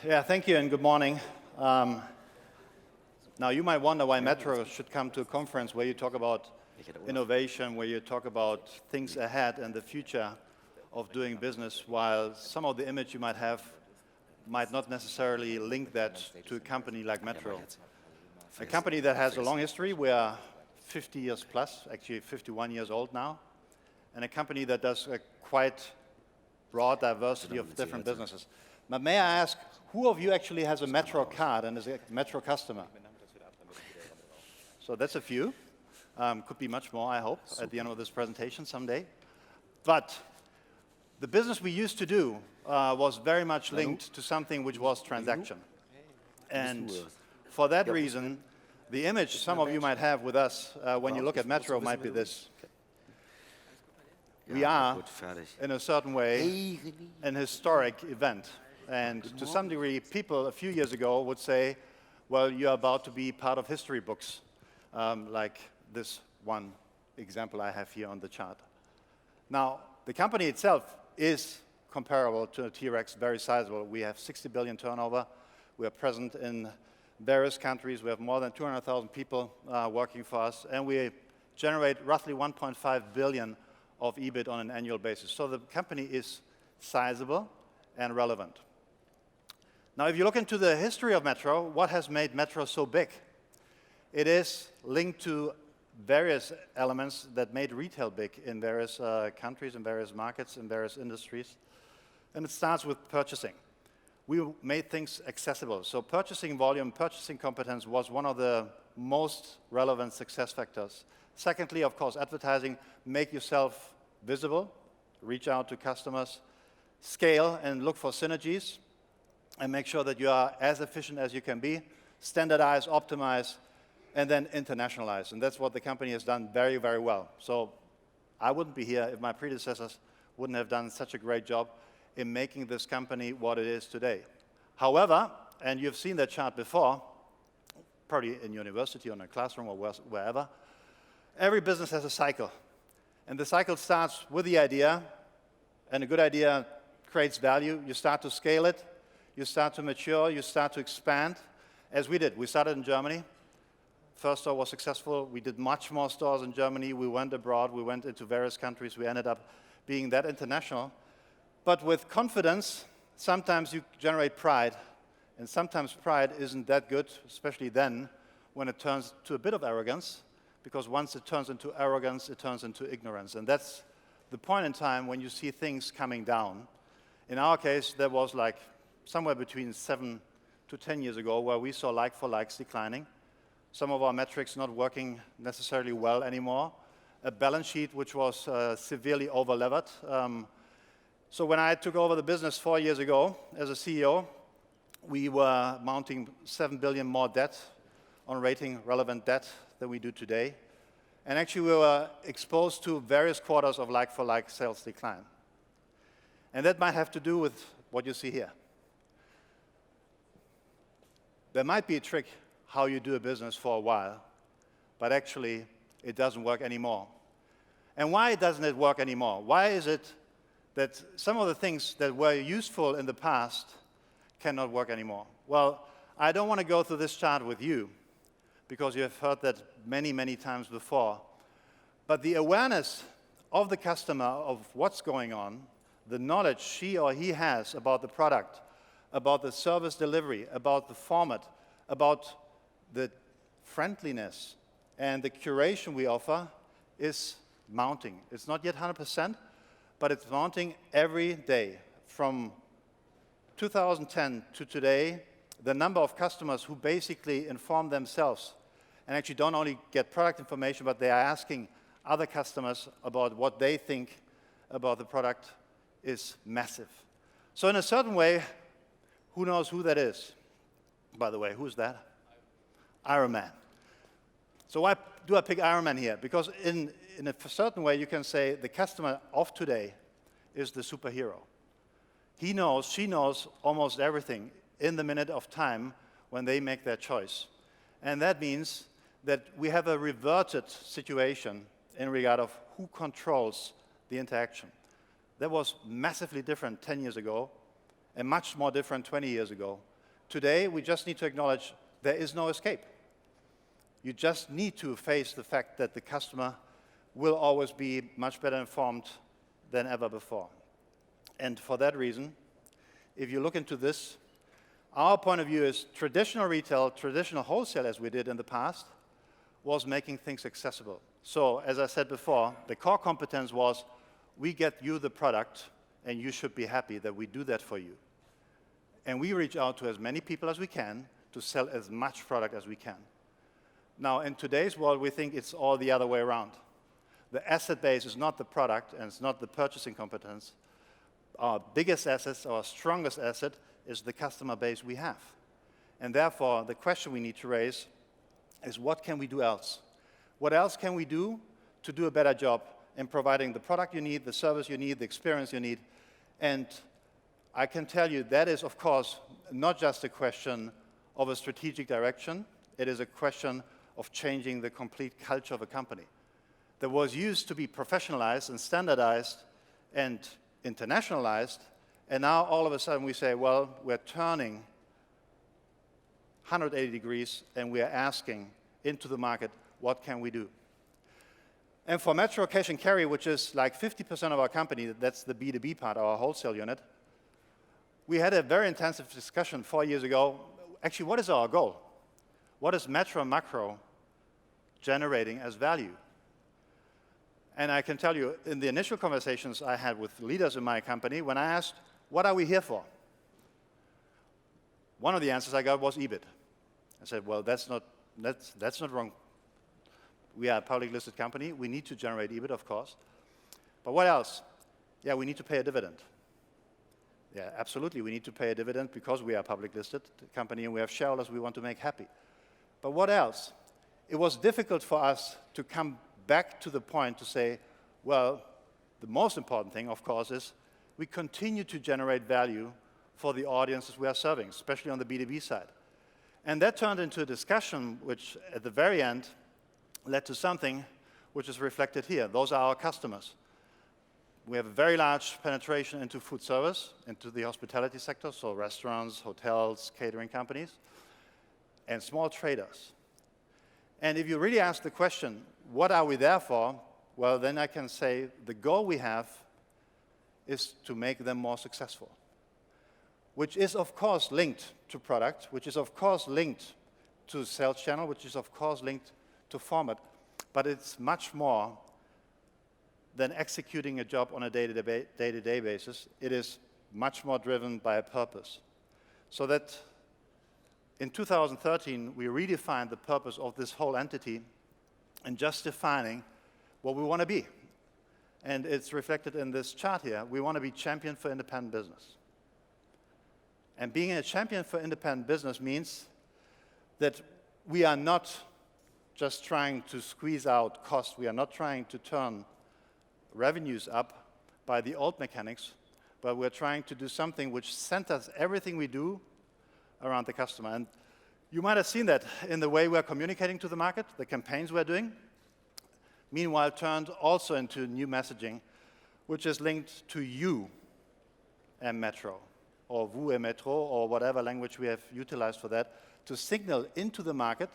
Yeah, thank you and good morning. Now, you might wonder why Metro should come to a conference where you talk about innovation, where you talk about things ahead and the future of doing business, while some of the image you might have might not necessarily link that to a company like Metro. A company that has a long history. We are 50 years plus, actually 51 years old now, and a company that does a quite broad diversity of different businesses. But may I ask, who of you actually has a Metro card and is a Metro customer? So that's a few. Could be much more, I hope, at the end of this presentation someday. But the business we used to do was very much linked to something which was transaction. And for that reason, the image some of you might have with us when you look at Metro might be this. We are, in a certain way, an historic event. And to some degree, people a few years ago would say, well, you're about to be part of history books, like this one example I have here on the chart. Now, the company itself is comparable to a T-Rex, very sizable. We have 60 billion turnover. We are present in various countries. We have more than 200,000 people working for us, and we generate roughly 1.5 billion of EBIT on an annual basis. So the company is sizable and relevant. Now, if you look into the history of Metro, what has made Metro so big? It is linked to various elements that made retail big in various countries, in various markets, in various industries. And it starts with purchasing. We made things accessible. So purchasing volume, purchasing competence was one of the most relevant success factors. Secondly, of course, advertising, make yourself visible, reach out to customers, scale and look for synergies, and make sure that you are as efficient as you can be, standardize, optimize, and then internationalize. And that's what the company has done very, very well. So I wouldn't be here if my predecessors wouldn't have done such a great job in making this company what it is today. However, and you've seen that chart before, probably in university or in a classroom or wherever, every business has a cycle. And the cycle starts with the idea, and a good idea creates value. You start to scale it, you start to mature, you start to expand, as we did. We started in Germany. First store was successful. We did much more stores in Germany. We went abroad. We went into various countries. We ended up being that international. But with confidence, sometimes you generate pride. And sometimes pride isn't that good, especially then when it turns to a bit of arrogance, because once it turns into arrogance, it turns into ignorance. And that's the point in time when you see things coming down. In our case, there was like somewhere between 7 to 10 years ago where we saw like-for-likes declining. Some of our metrics not working necessarily well anymore. A balance sheet which was severely over-levered. So when I took over the business 4 years ago as a CEO, we were mounting 7 billion more debt on rating relevant debt than we do today. And actually, we were exposed to various quarters of like-for-like sales decline. And that might have to do with what you see here. There might be a trick how you do a business for a while, but actually, it doesn't work anymore. And why doesn't it work anymore? Why is it that some of the things that were useful in the past cannot work anymore? Well, I don't want to go through this chart with you, because you have heard that many, many times before. But the awareness of the customer of what's going on, the knowledge she or he has about the product, about the service delivery, about the format, about the friendliness and the curation we offer is mounting. It's not yet 100%, but it's mounting every day. From 2010 to today, the number of customers who basically inform themselves and actually don't only get product information, but they are asking other customers about what they think about the product is massive. So in a certain way, who knows who that is? By the way, who's that? Iron Man. So why do I pick Iron Man here? Because in a certain way, you can say the customer of today is the superhero. He knows, she knows almost everything in the minute of time when they make their choice. And that means that we have a reverted situation in regard of who controls the interaction. That was massively different 10 years ago and much more different 20 years ago. today we just need to acknowledge there is no escape. You just need to face the fact that the customer will always be much better informed than ever before. And for that reason, if you look into this, our point of view is traditional retail, traditional wholesale as we did in the past, was making things accessible. So, as I said before, the core competence was, we get you the product, and you should be happy that we do that for you. And we reach out to as many people as we can to sell as much product as we can. Now, in today's world, we think it's all the other way around. The asset base is not the product, and it's not the purchasing competence. Our biggest asset, our strongest asset, is the customer base we have. And therefore, the question we need to raise is, what can we do else? What else can we do to do a better job in providing the product you need, the service you need, the experience you need? And I can tell you that is, of course, not just a question of a strategic direction. It is a question of changing the complete culture of a company that was used to be professionalized and standardized and internationalized, and now all of a sudden we say, well, we're turning 180 degrees and we are asking into the market, what can we do? And for Metro Cash and Carry, which is like 50% of our company, that's the B2B part, our wholesale unit, we had a very intensive discussion 4 years ago. Actually, what is our goal? What is Metro Macro generating as value? And I can tell you, in the initial conversations I had with leaders in my company, when I asked, what are we here for? One of the answers I got was EBIT. I said, well, that's not wrong. We are a public listed company. We need to generate EBIT, of course. But what else? Yeah, we need to pay a dividend. Yeah, absolutely, we need to pay a dividend because we are a public listed company and we have shareholders we want to make happy. But what else? It was difficult for us to come back to the point to say, well, the most important thing, of course, is we continue to generate value for the audiences we are serving, especially on the B2B side. And that turned into a discussion which, at the very end, led to something which is reflected here. Those are our customers. We have a very large penetration into food service, into the hospitality sector, so restaurants, hotels, catering companies, and small traders. And if you really ask the question, what are we there for? Well, then I can say the goal we have is to make them more successful, which is, of course, linked to product, which is, of course, linked to sales channel, which is, of course, linked to format. But it's much more than executing a job on a day-to-day basis. It is much more driven by a purpose. So that in 2013, we redefined the purpose of this whole entity and just defining what we want to be. And it's reflected in this chart here. We want to be champion for independent business. And being a champion for independent business means that we are not just trying to squeeze out cost. We are not trying to turn revenues up by the old mechanics, but we're trying to do something which centers everything we do around the customer. And you might have seen that in the way we're communicating to the market, the campaigns we're doing. Meanwhile, turned also into new messaging, which is linked to you and Metro, or vous et Metro, or whatever language we have utilized for that, to signal into the market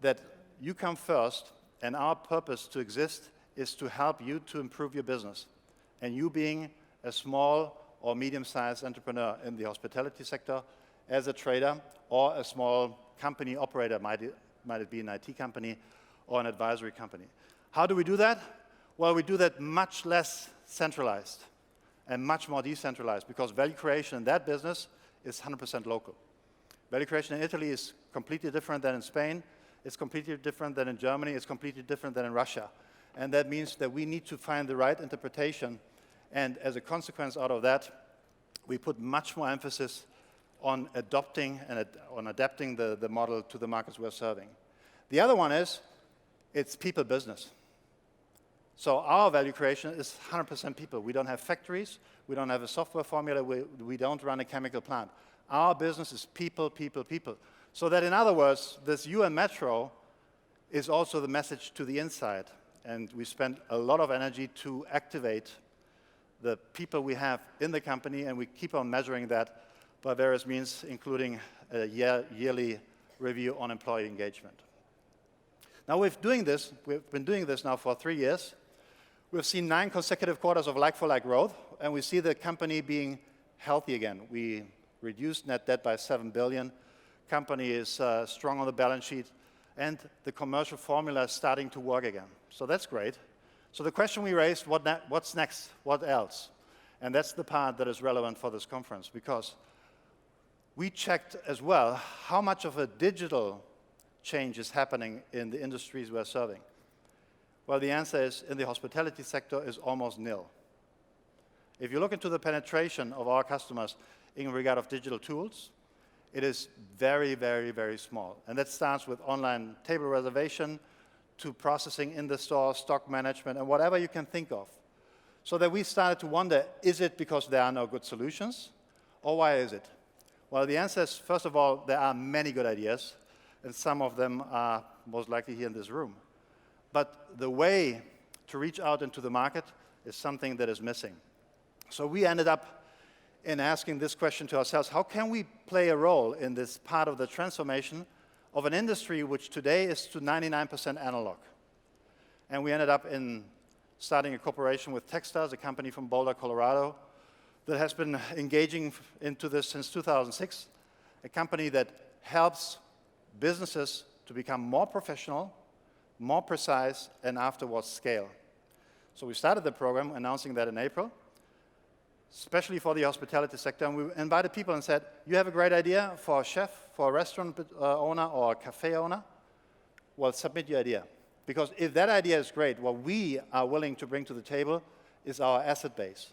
that you come first, and our purpose to exist is to help you to improve your business. And you being a small or medium-sized entrepreneur in the hospitality sector, as a trader, or a small company operator, might it be an IT company or an advisory company. How do we do that? Well, we do that much less centralized and much more decentralized, because value creation in that business is 100% local. Value creation in Italy is completely different than in Spain. It's completely different than in Germany. It's completely different than in Russia. And that means that we need to find the right interpretation. And as a consequence out of that, we put much more emphasis on adopting and on adapting the model to the markets we're serving. The other one is, it's people business. So our value creation is 100% people. We don't have factories. We don't have a software formula. We don't run a chemical plant. Our business is people, people, people. So that, in other words, this you and Metro is also the message to the inside. And we spend a lot of energy to activate the people we have in the company, and we keep on measuring that by various means, including a yearly review on employee engagement. Now we've been doing this now for 3 years. We've seen 9 consecutive quarters of like-for-like growth, and we see the company being healthy again. We reduced net debt by 7 billion. Company is strong on the balance sheet, and the commercial formula is starting to work again. So that's great. So the question we raised, what's next? What else? And that's the part that is relevant for this conference, because we checked as well how much of a digital change is happening in the industries we're serving. Well, the answer is, in the hospitality sector, is almost nil. If you look into the penetration of our customers in regard of digital tools, it is very, very, very small. And that starts with online table reservation to processing in the store, stock management, and whatever you can think of. So that we started to wonder, is it because there are no good solutions, or why is it? Well, the answer is, first of all, there are many good ideas, and some of them are most likely here in this room. But the way to reach out into the market is something that is missing. So we ended up in asking this question to ourselves: how can we play a role in this part of the transformation of an industry which today is to 99% analog? And we ended up in starting a cooperation with Techstars, a company from Boulder, Colorado, that has been engaging into this since 2006, a company that helps businesses to become more professional, more precise, and afterwards scale. So we started the program announcing that in April, especially for the hospitality sector, and we invited people and said, you have a great idea for a chef, for a restaurant owner, or a cafe owner? Well, submit your idea. Because if that idea is great, what we are willing to bring to the table is our asset base.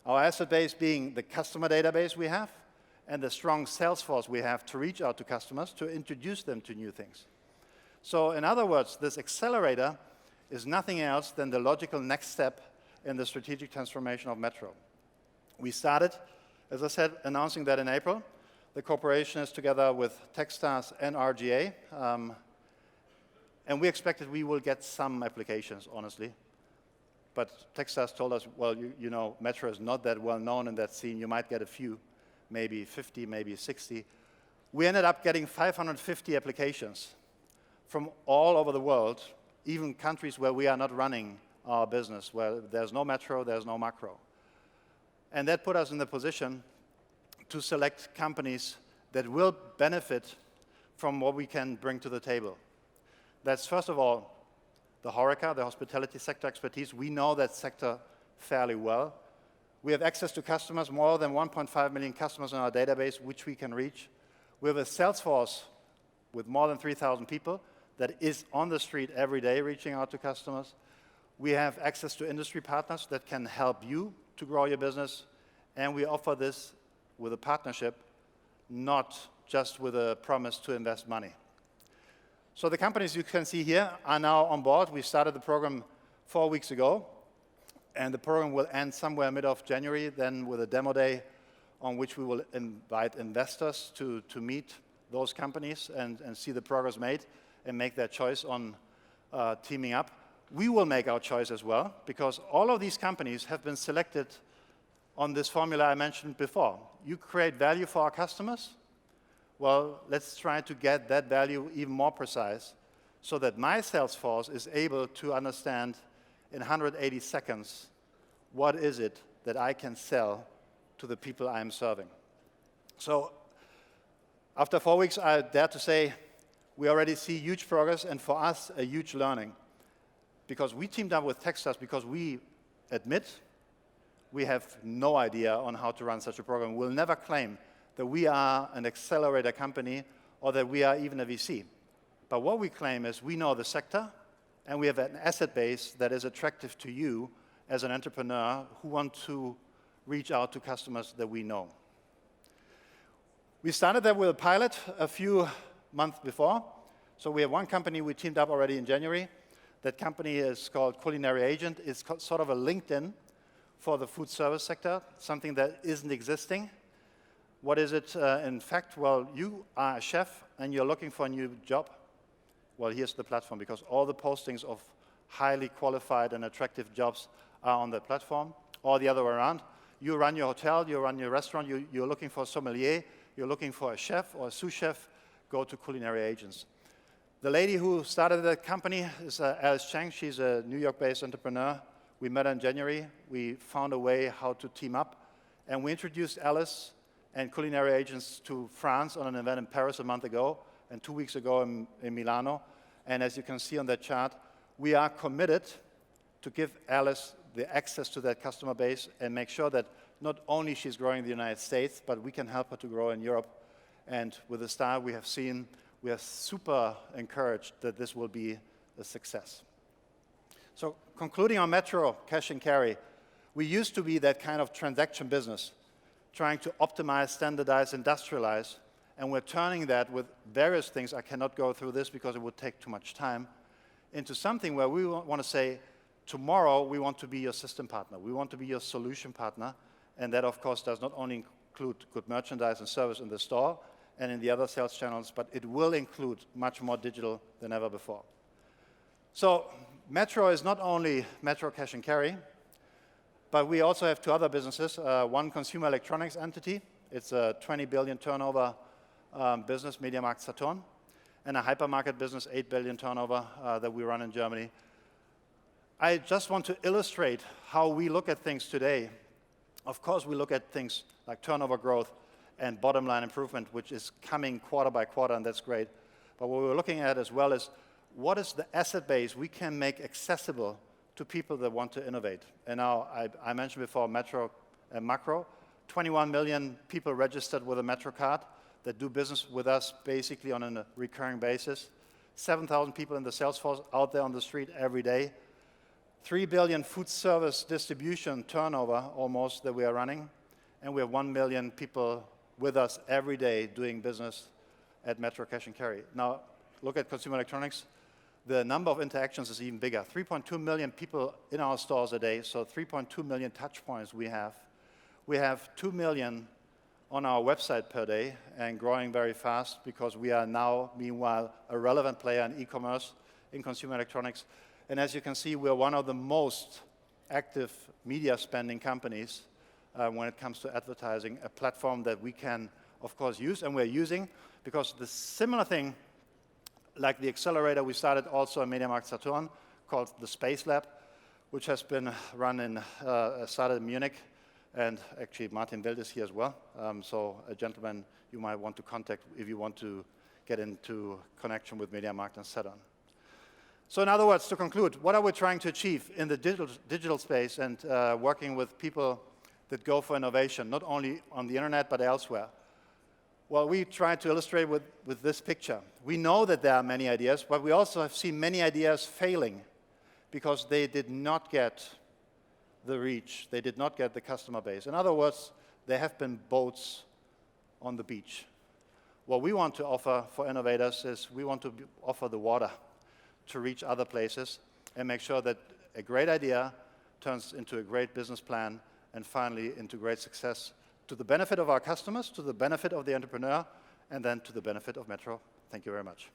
Our asset base being the customer database we have and the strong sales force we have to reach out to customers to introduce them to new things. So in other words, this accelerator is nothing else than the logical next step in the strategic transformation of Metro. We started, as I said, announcing that in April. The corporation is together with Techstars and RGA, and we expected we will get some applications, honestly. But Techstars told us, well, you know, Metro is not that well known in that scene. You might get a few, maybe 50, maybe 60. We ended up getting 550 applications from all over the world, even countries where we are not running our business, where there's no Metro, there's no macro. And that put us in the position to select companies that will benefit from what we can bring to the table. That's, first of all, the HoReCa, the hospitality sector expertise. We know that sector fairly well. We have access to customers, more than 1.5 million customers in our database, which we can reach. We have a sales force with more than 3,000 people that is on the street every day reaching out to customers. We have access to industry partners that can help you to grow your business. And we offer this with a partnership, not just with a promise to invest money. So the companies you can see here are now on board. We started the program 4 weeks ago, and the program will end somewhere mid of January, then with a demo day on which we will invite investors to meet those companies and see the progress made and make their choice on teaming up. We will make our choice as well, because all of these companies have been selected on this formula I mentioned before. You create value for our customers. Well, let's try to get that value even more precise so that my sales force is able to understand in 180 seconds what is it that I can sell to the people I'm serving. So after 4 weeks, I dare to say we already see huge progress, and for us, a huge learning. Because we teamed up with Techstars because we admit we have no idea on how to run such a program. We'll never claim that we are an accelerator company or that we are even a VC. But what we claim is we know the sector, and we have an asset base that is attractive to you as an entrepreneur who want to reach out to customers that we know. We started that with a pilot a few months before. So we have one company we teamed up already in January. That company is called Culinary Agent. It's sort of a LinkedIn for the food service sector, something that isn't existing. What is it in fact? Well, you are a chef and you're looking for a new job. Well, here's the platform, because all the postings of highly qualified and attractive jobs are on the platform, or the other way around. You run your hotel, you run your restaurant, you're looking for a sommelier, you're looking for a chef or a sous chef, go to Culinary Agents. The lady who started that company is Alice Cheng. She's a New York-based entrepreneur. We met her in January. We found a way how to team up, and we introduced Alice and Culinary Agents to France on an event in Paris a month ago, and 2 weeks ago in Milano. And as you can see on that chart, we are committed to give Alice the access to that customer base and make sure that not only she's growing in the United States, but we can help her to grow in Europe. And with the style we have seen, we are super encouraged that this will be a success. So concluding on Metro Cash and Carry, we used to be that kind of transaction business, trying to optimize, standardize, industrialize, and we're turning that with various things, I cannot go through this because it would take too much time, into something where we want to say, tomorrow we want to be your system partner, we want to be your solution partner, and that of course does not only include good merchandise and service in the store and in the other sales channels, but it will include much more digital than ever before. So Metro is not only Metro Cash and Carry, but we also have two other businesses, one consumer electronics entity. It's a 20 billion turnover business, MediaMarkt Saturn, and a hypermarket business, 8 billion turnover that we run in Germany. I just want to illustrate how we look at things today. Of course, we look at things like turnover growth and bottom line improvement, which is coming quarter by quarter, and that's great. But what we're looking at as well is what is the asset base we can make accessible to people that want to innovate. And now, I mentioned before Metro and Macro, 21 million people registered with a Metro card that do business with us basically on a recurring basis. 7,000 people in the sales force out there on the street every day. 3 billion food service distribution turnover almost that we are running. And we have 1 million people with us every day doing business at Metro Cash and Carry. Now, look at consumer electronics. The number of interactions is even bigger. 3.2 million people in our stores a day, so 3.2 million touch points we have. We have 2 million on our website per day and growing very fast because we are now, meanwhile, a relevant player in e-commerce, in consumer electronics. And as you can see, we're one of the most active media spending companies when it comes to advertising, a platform that we can, of course, use, and we're using, because the similar thing, like the accelerator we started also in MediaMarkt Saturn, called the Space Lab, which has been run in, started in Munich, and actually Martin Wild is here as well, so a gentleman you might want to contact if you want to get into connection with MediaMarkt and Saturn. So in other words, to conclude, what are we trying to achieve in the digital space and working with people that go for innovation, not only on the internet but elsewhere? Well, we try to illustrate with this picture. We know that there are many ideas, but we also have seen many ideas failing because they did not get the reach, they did not get the customer base. In other words, there have been boats on the beach. What we want to offer for innovators is we want to offer the water to reach other places and make sure that a great idea turns into a great business plan and finally into great success to the benefit of our customers, to the benefit of the entrepreneur, and then to the benefit of Metro. Thank you very much.